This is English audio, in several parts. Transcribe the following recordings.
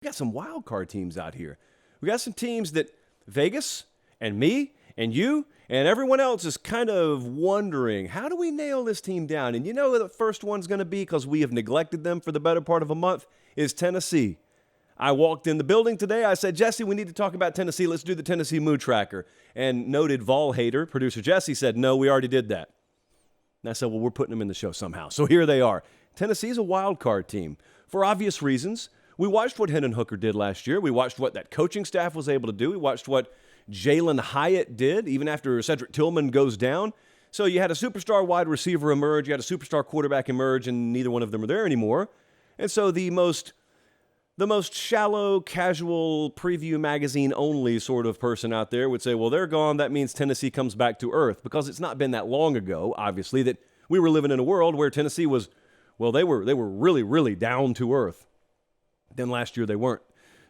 We got some wild card teams out here. We got some teams that Vegas and me and you and everyone else is kind of wondering, how do we nail this team down? And you know who the first one's going to be, because we have neglected them for the better part of a month, is Tennessee. I walked in the building today. I said, Jesse, we need to talk about Tennessee. Let's do the Tennessee Mood Tracker. And noted Vol hater, producer Jesse, said, no, we already did that. And I said, well, we're putting them in the show somehow. So here they are. Tennessee's a wild card team for obvious reasons. We watched what Hendon Hooker did last year. We watched what that coaching staff was able to do. We watched what Jalen Hyatt did, even after Cedric Tillman goes down. So you had a superstar wide receiver emerge. You had a superstar quarterback emerge, and neither one of them are there anymore. And so the most shallow, casual, preview magazine only sort of person out there would say, well, they're gone. That means Tennessee comes back to earth, because it's not been that long ago, obviously, that we were living in a world where Tennessee was, well, they were really, really down to earth. Then last year they weren't.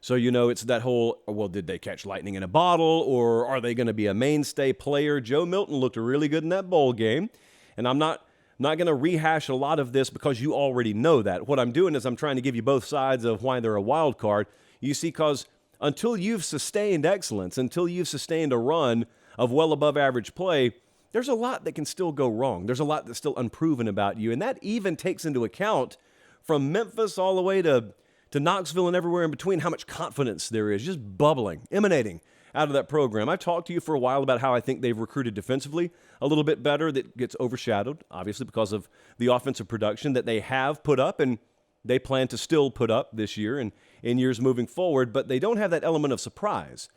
So, it's that whole, well, did they catch lightning in a bottle, or are they going to be a mainstay player? Joe Milton looked really good in that bowl game, and I'm not going to rehash a lot of this because you already know that. What I'm doing is I'm trying to give you both sides of why they're a wild card. You see, because until you've sustained excellence, until you've sustained a run of well above average play, there's a lot that can still go wrong. There's a lot that's still unproven about you, and that even takes into account from Memphis all the way to Knoxville and everywhere in between, how much confidence there is just bubbling, emanating out of that program. I've talked to you for a while about how I think they've recruited defensively a little bit better. That gets overshadowed, obviously, because of the offensive production that they have put up and they plan to still put up this year and in years moving forward. But they don't have that element of surprise,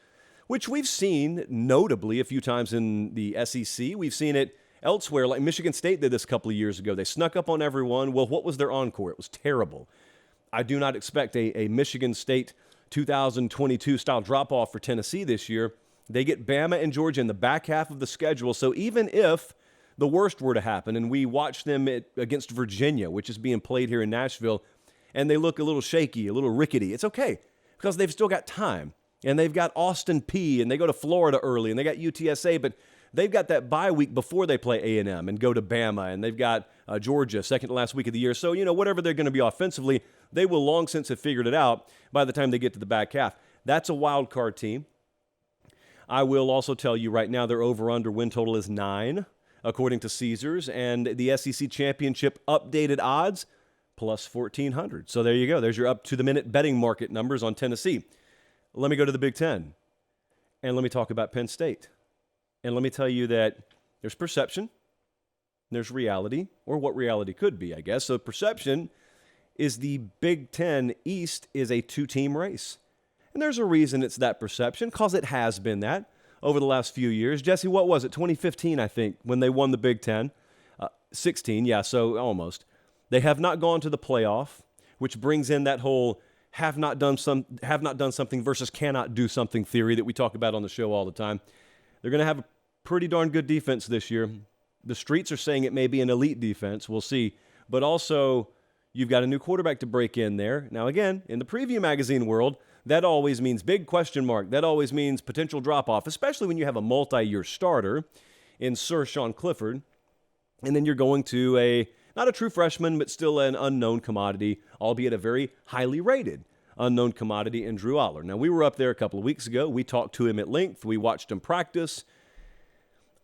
which we've seen notably a few times in the SEC. We've seen it elsewhere, like Michigan State did this a couple of years ago. They snuck up on everyone. Well, what was their encore? It was terrible. I do not expect a Michigan State 2022 style drop-off for Tennessee this year. They get Bama and Georgia in the back half of the schedule. So even if the worst were to happen and we watch them against Virginia, which is being played here in Nashville, and they look a little shaky, a little rickety, it's okay, because they've still got time. And they've got Austin Peay, and they go to Florida early, and they got UTSA, but they've got that bye week before they play A&M and go to Bama, and they've got Georgia, second to last week of the year. So, whatever they're going to be offensively, they will long since have figured it out by the time they get to the back half. That's a wild card team. I will also tell you right now their over-under win total is 9, according to Caesars, and the SEC Championship updated odds, plus 1,400. So there you go. There's your up-to-the-minute betting market numbers on Tennessee. Let me go to the Big Ten, and let me talk about Penn State. And let me tell you that there's perception, there's reality, or what reality could be, I guess. So perception is the Big Ten East is a 2-team race. And there's a reason it's that perception, because it has been that over the last few years. Jesse, what was it? 2015, I think, when they won the Big Ten. 16, yeah, so almost. They have not gone to the playoff, which brings in that whole have not done something versus cannot do something theory that we talk about on the show all the time. They're going to have a pretty darn good defense this year. The streets are saying it may be an elite defense. We'll see. But also, you've got a new quarterback to break in there. Now, again, in the preview magazine world, that always means big question mark. That always means potential drop-off, especially when you have a multi-year starter in Sir Sean Clifford. And then you're going to not a true freshman, but still an unknown commodity, albeit a very highly rated unknown commodity in Drew Aller. Now, we were up there a couple of weeks ago. We talked to him at length. We watched him practice.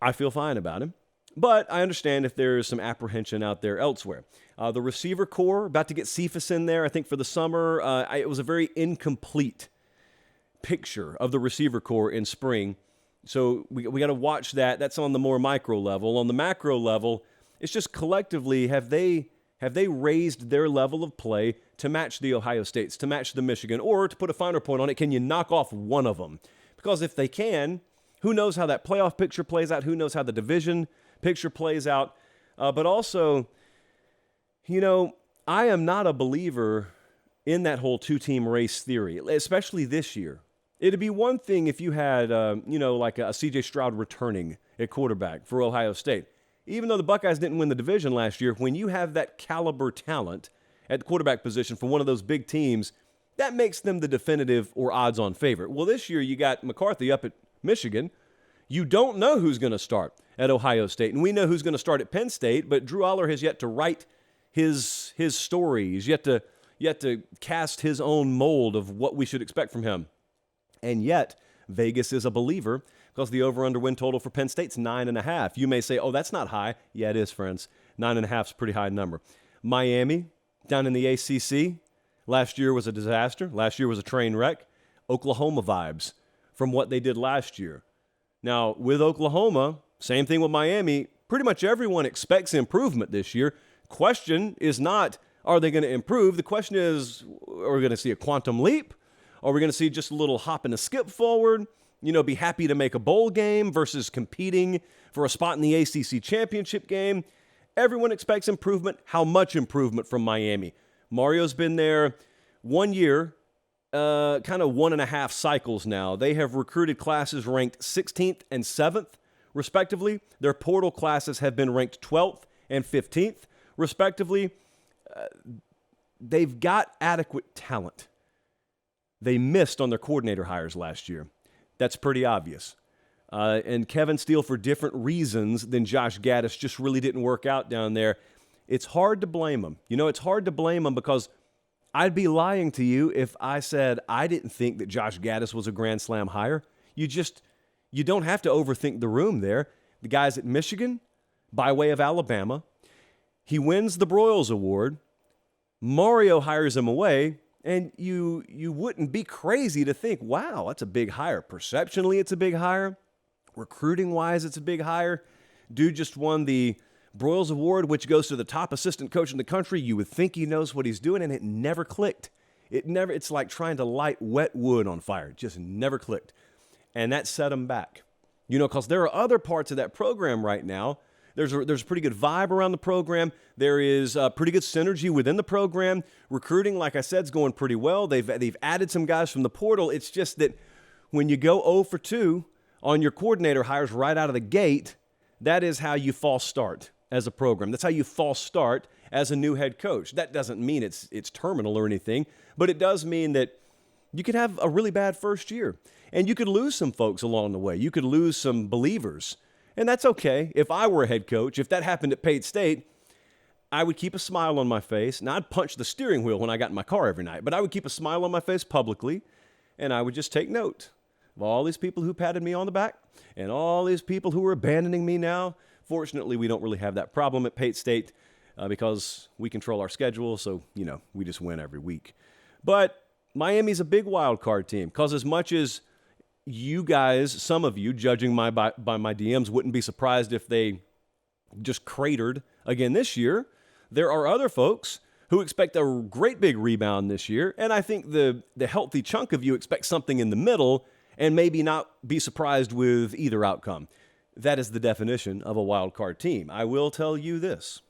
I feel fine about him. But I understand if there is some apprehension out there elsewhere. The receiver core, about to get Cephas in there, I think, for the summer. It was a very incomplete picture of the receiver core in spring. So we got to watch that. That's on the more micro level. On the macro level, it's just collectively, have they raised their level of play to match the Ohio States, to match the Michigan, or to put a finer point on it, can you knock off one of them? Because if they can, who knows how that playoff picture plays out? Who knows how the division picture plays out? But also, I am not a believer in that whole 2-team race theory, especially this year. It'd be one thing if you had, like a C.J. Stroud returning at quarterback for Ohio State. Even though the Buckeyes didn't win the division last year, when you have that caliber talent at the quarterback position for one of those big teams, that makes them the definitive or odds-on favorite. Well, this year you got McCarthy up at Michigan. You don't know who's going to start at Ohio State, and we know who's going to start at Penn State, but Drew Aller has yet to write his story. He's yet to yet to cast his own mold of what we should expect from him. And yet, Vegas is a believer because the over-under win total for Penn State's 9.5. You may say, oh, that's not high. Yeah, it is, friends. 9.5 is a pretty high number. Miami, down in the ACC, last year was a disaster. Last year was a train wreck. Oklahoma vibes from what they did last year. Now, with Oklahoma, same thing with Miami. Pretty much everyone expects improvement this year. Question is not, are they going to improve? The question is, are we going to see a quantum leap? Are we going to see just a little hop and a skip forward? Be happy to make a bowl game versus competing for a spot in the ACC championship game. Everyone expects improvement. How much improvement from Miami? Mario's been there 1 year, kind of 1.5 cycles now. They have recruited classes ranked 16th and 7th, respectively. Their portal classes have been ranked 12th and 15th, respectively. They've got adequate talent. They missed on their coordinator hires last year. That's pretty obvious. And Kevin Steele, for different reasons than Josh Gaddis, just really didn't work out down there. It's hard to blame him. It's hard to blame him because I'd be lying to you if I said I didn't think that Josh Gaddis was a Grand Slam hire. You don't have to overthink the room there. The guy's at Michigan by way of Alabama. He wins the Broyles Award. Mario hires him away. And you wouldn't be crazy to think, wow, that's a big hire. Perceptionally, it's a big hire. Recruiting-wise, it's a big hire. Dude just won the Broyles Award, which goes to the top assistant coach in the country. You would think he knows what he's doing, and it never clicked. It's like trying to light wet wood on fire. It just never clicked. And that set him back. Because there are other parts of that program right now. There's a pretty good vibe around the program. There is pretty good synergy within the program. Recruiting, like I said, is going pretty well. They've added some guys from the portal. It's just that when you go 0 for 2 on your coordinator hires right out of the gate, that is how you false start as a program. That's how you false start as a new head coach. That doesn't mean it's terminal or anything, but it does mean that you could have a really bad first year, and you could lose some folks along the way. You could lose some believers. And that's okay. If I were a head coach, if that happened at Pate State, I would keep a smile on my face. Now, I'd punch the steering wheel when I got in my car every night, but I would keep a smile on my face publicly, and I would just take note of all these people who patted me on the back and all these people who are abandoning me now. Fortunately, we don't really have that problem at Pate State because we control our schedule, so, we just win every week. But Miami's a big wild card team because as much as you guys, some of you, judging by my DMs, wouldn't be surprised if they just cratered again this year. There are other folks who expect a great big rebound this year, and I think the healthy chunk of you expect something in the middle and maybe not be surprised with either outcome. That is the definition of a wild card team. I will tell you this.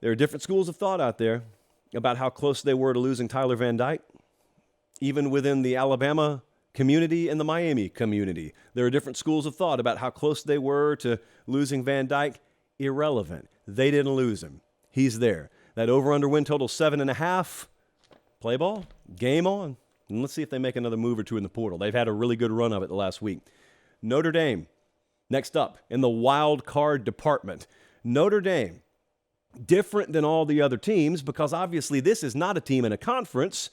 There are different schools of thought out there about how close they were to losing Tyler Van Dyke, even within the Alabama community and the Miami community. There are different schools of thought about how close they were to losing Van Dyke. Irrelevant. They didn't lose him. He's there. That over-under win total 7.5. Play ball. Game on. And let's see if they make another move or two in the portal. They've had a really good run of it the last week. Notre Dame. Next up in the wild card department. Notre Dame. Different than all the other teams because obviously this is not a team in a conference.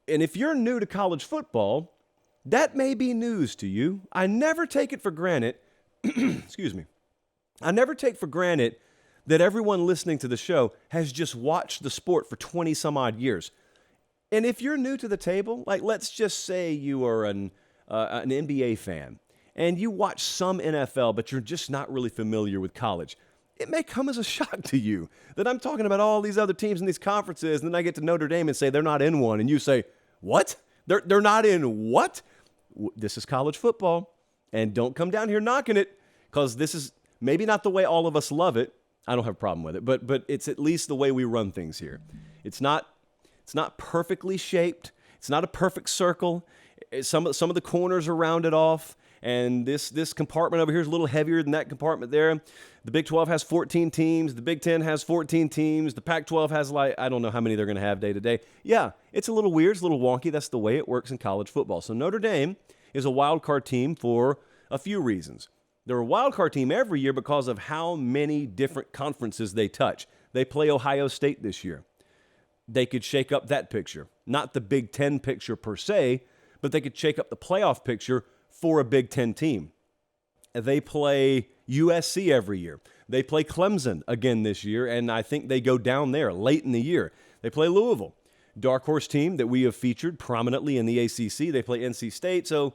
And if you're new to college football, that may be news to you. I never take it for granted, excuse me, I never take for granted that everyone listening to the show has just watched the sport for 20 some odd years. And if you're new to the table, like let's just say you are an NBA fan and you watch some NFL, but you're just not really familiar with college. It may come as a shock to you that I'm talking about all these other teams in these conferences, and then I get to Notre Dame and say they're not in one, and you say, what? They're not in what? This is college football, and don't come down here knocking it, because this is maybe not the way all of us love it. I don't have a problem with it, but it's at least the way we run things here. It's not perfectly shaped. It's not a perfect circle. Some of the corners are rounded off. And this compartment over here is a little heavier than that compartment there. The Big 12 has 14 teams. The Big 10 has 14 teams. The Pac-12 has I don't know how many they're going to have day to day. Yeah, it's a little weird. It's a little wonky. That's the way it works in college football. So Notre Dame is a wild card team for a few reasons. They're a wild card team every year because of how many different conferences they touch. They play Ohio State this year. they could shake up that picture. Not the Big Ten picture per se, but they could shake up the playoff picture for a Big Ten team. They play USC every year. They play Clemson again this year, and I think they go down there late in the year. They play Louisville, dark horse team that we have featured prominently in the ACC. They play NC State, so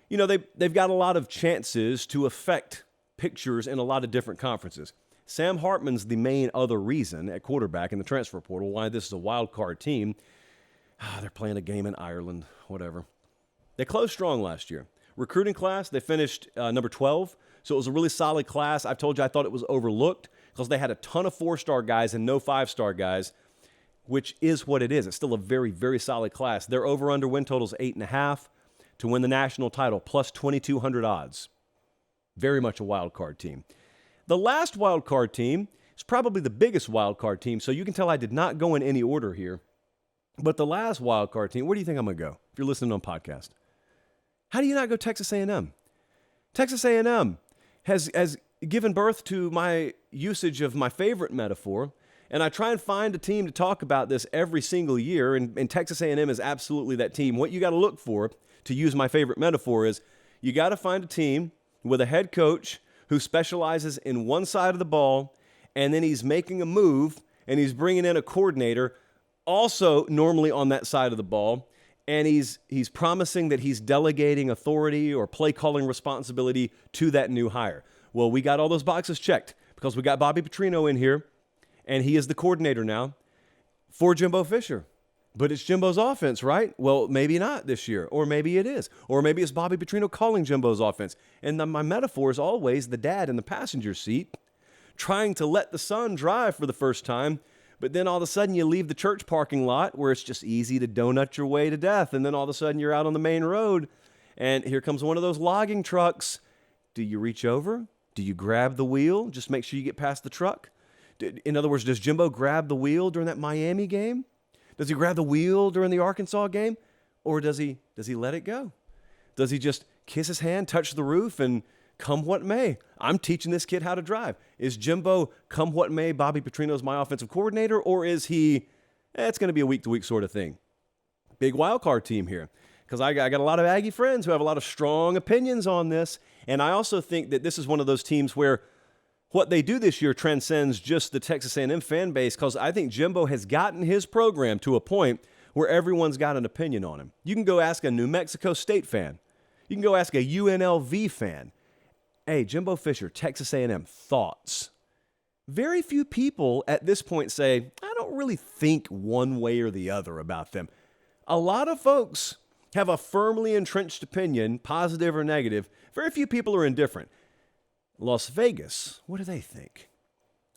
they've got a lot of chances to affect pictures in a lot of different conferences. Sam Hartman's the main other reason at quarterback in the transfer portal why this is a wild card team. They're playing a game in Ireland, whatever. They closed strong last year. Recruiting class, they finished number 12, so it was a really solid class. I've told you I thought it was overlooked because they had a ton of 4-star guys and no 5-star guys, which is what it is. It's still a very, very solid class. Their over-under win total is 8.5 to win the national title, plus 2,200 odds. Very much a wild card team. The last wild card team is probably the biggest wild card team, so you can tell I did not go in any order here. But the last wild card team, where do you think I'm going to go if you're listening on podcast? How do you not go Texas A&M? Texas A&M has given birth to my usage of my favorite metaphor, and I try and find a team to talk about this every single year, and Texas A&M is absolutely that team. What you got to look for, to use my favorite metaphor, is you got to find a team with a head coach who specializes in one side of the ball, and then he's making a move, and he's bringing in a coordinator also normally on that side of the ball, and he's promising that he's delegating authority or play calling responsibility to that new hire. Well, we got all those boxes checked because we got Bobby Petrino in here, and he is the coordinator now for Jimbo Fisher. But it's Jimbo's offense, right? Well, maybe not this year, or maybe it is. Or maybe it's Bobby Petrino calling Jimbo's offense. And my metaphor is always the dad in the passenger seat trying to let the son drive for the first time, but then all of a sudden you leave the church parking lot where it's just easy to donut your way to death, and then all of a sudden you're out on the main road, and here comes one of those logging trucks. Do you reach over? Do you grab the wheel? Just make sure you get past the truck. In other words, does Jimbo grab the wheel during that Miami game? Does he grab the wheel during the Arkansas game? Or does he let it go? Does he just kiss his hand, touch the roof, and come what may? I'm teaching this kid how to drive. Is Jimbo, come what may, Bobby Petrino's my offensive coordinator? Or is he, it's going to be a week-to-week sort of thing? Big wild card team here. Because I got a lot of Aggie friends who have a lot of strong opinions on this. And I also think that this is one of those teams where what they do this year transcends just the Texas A&M fan base, because I think Jimbo has gotten his program to a point where everyone's got an opinion on him. You can go ask a New Mexico State fan. You can go ask a UNLV fan. Hey, Jimbo Fisher, Texas A&M, thoughts? Very few people at this point say, I don't really think one way or the other about them. A lot of folks have a firmly entrenched opinion, positive or negative. Very few people are indifferent. Las Vegas, what do they think?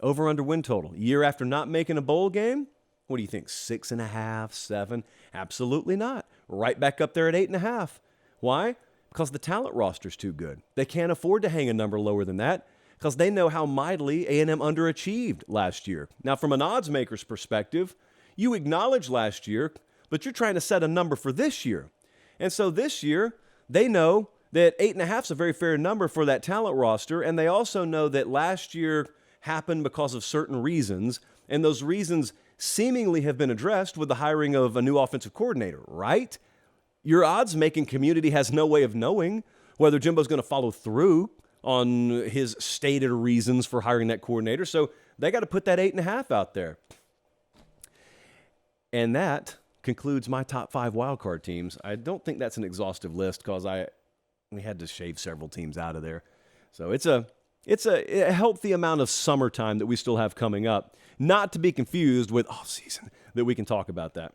Over under win total. Year after not making a bowl game? What do you think, 6.5, 7? Absolutely not. Right back up there at 8.5. Why? Because the talent roster's too good. They can't afford to hang a number lower than that because they know how mightily A&M underachieved last year. Now, from an odds maker's perspective, you acknowledge last year, but you're trying to set a number for this year. And so this year, they know that 8.5 is a very fair number for that talent roster, and they also know that last year happened because of certain reasons, and those reasons seemingly have been addressed with the hiring of a new offensive coordinator, right? Your odds-making community has no way of knowing whether Jimbo's going to follow through on his stated reasons for hiring that coordinator, so they got to put that 8.5 out there. And that concludes my top 5 wildcard teams. I don't think that's an exhaustive list because we had to shave several teams out of there. So it's a healthy amount of summertime that we still have coming up, not to be confused with off-season, that we can talk about that.